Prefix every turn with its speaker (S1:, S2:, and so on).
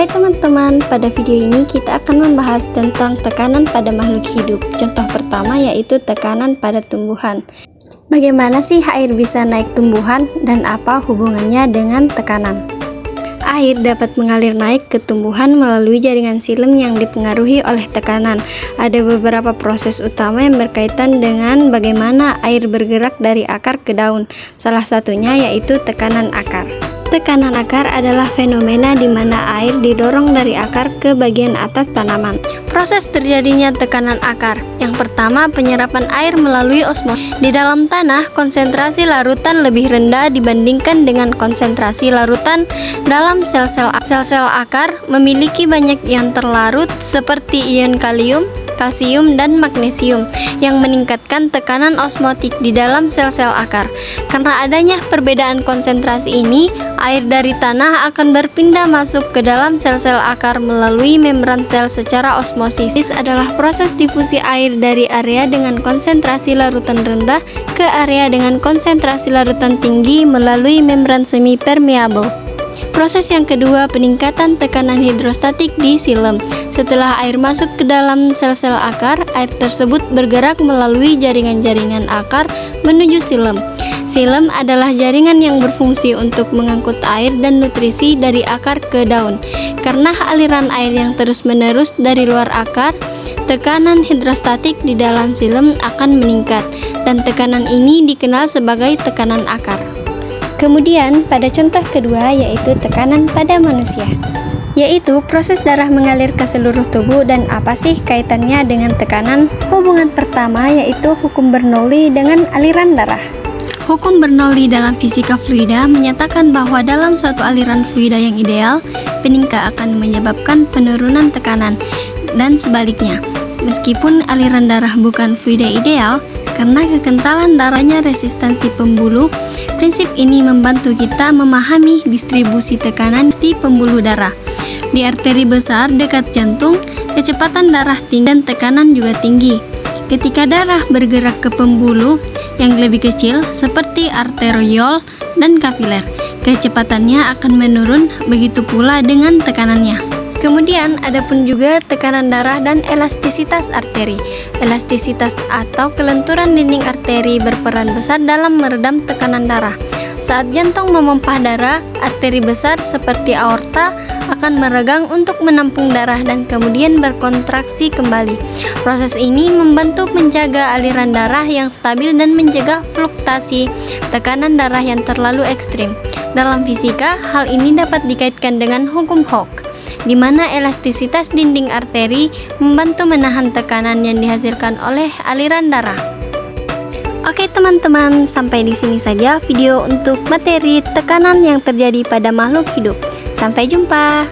S1: Hai teman-teman, pada video ini kita akan membahas tentang tekanan pada makhluk hidup. Contoh pertama yaitu tekanan pada tumbuhan. Bagaimana sih air bisa naik tumbuhan dan apa hubungannya dengan tekanan? Air dapat mengalir naik ke tumbuhan melalui jaringan silem yang dipengaruhi oleh tekanan. Ada beberapa proses utama yang berkaitan dengan bagaimana air bergerak dari akar ke daun. Salah satunya yaitu tekanan akar. Tekanan akar adalah fenomena di mana air didorong dari akar ke bagian atas tanaman. Proses terjadinya tekanan akar. Yang pertama, penyerapan air melalui osmosis. Di dalam tanah, konsentrasi larutan lebih rendah dibandingkan dengan konsentrasi larutan dalam sel-sel. Sel-sel akar memiliki banyak ion terlarut seperti ion kalium, kalsium, dan magnesium yang meningkatkan tekanan osmotik di dalam sel-sel akar. Karena adanya perbedaan konsentrasi ini, air dari tanah akan berpindah masuk ke dalam sel-sel akar melalui membran sel secara osmosis. Adalah proses difusi air dari area dengan konsentrasi larutan rendah ke area dengan konsentrasi larutan tinggi melalui membran semi permeable. Proses yang kedua, peningkatan tekanan hidrostatik di silem. Setelah air masuk ke dalam sel-sel akar, air tersebut bergerak melalui jaringan-jaringan akar menuju silem. Silem adalah jaringan yang berfungsi untuk mengangkut air dan nutrisi dari akar ke daun. Karena aliran air yang terus-menerus dari luar akar, tekanan hidrostatik di dalam silem akan meningkat, dan tekanan ini dikenal sebagai tekanan akar. Kemudian pada contoh kedua yaitu tekanan pada manusia, yaitu proses darah mengalir ke seluruh tubuh. Dan apa sih kaitannya dengan tekanan? Hubungan pertama yaitu hukum Bernoulli dengan aliran darah. Hukum Bernoulli dalam fisika fluida menyatakan bahwa dalam suatu aliran fluida yang ideal, peningkat akan menyebabkan penurunan tekanan, dan sebaliknya. Meskipun aliran darah bukan fluida ideal, karena kekentalan darahnya resistansi pembuluh, prinsip ini membantu kita memahami distribusi tekanan di pembuluh darah. Di arteri besar dekat jantung, kecepatan darah tinggi dan tekanan juga tinggi. Ketika darah bergerak ke pembuluh yang lebih kecil seperti arteriol dan kapiler, kecepatannya akan menurun, begitu pula dengan tekanannya. Kemudian ada pun juga tekanan darah dan elastisitas arteri. Elastisitas atau kelenturan dinding arteri berperan besar dalam meredam tekanan darah. Saat jantung memompah darah, arteri besar seperti aorta akan meregang untuk menampung darah dan kemudian berkontraksi kembali. Proses ini membantu menjaga aliran darah yang stabil dan mencegah fluktuasi tekanan darah yang terlalu ekstrim. Dalam fisika, hal ini dapat dikaitkan dengan hukum Hooke, di mana elastisitas dinding arteri membantu menahan tekanan yang dihasilkan oleh aliran darah. Oke teman-teman, sampai di sini saja video untuk materi tekanan yang terjadi pada makhluk hidup. Sampai jumpa.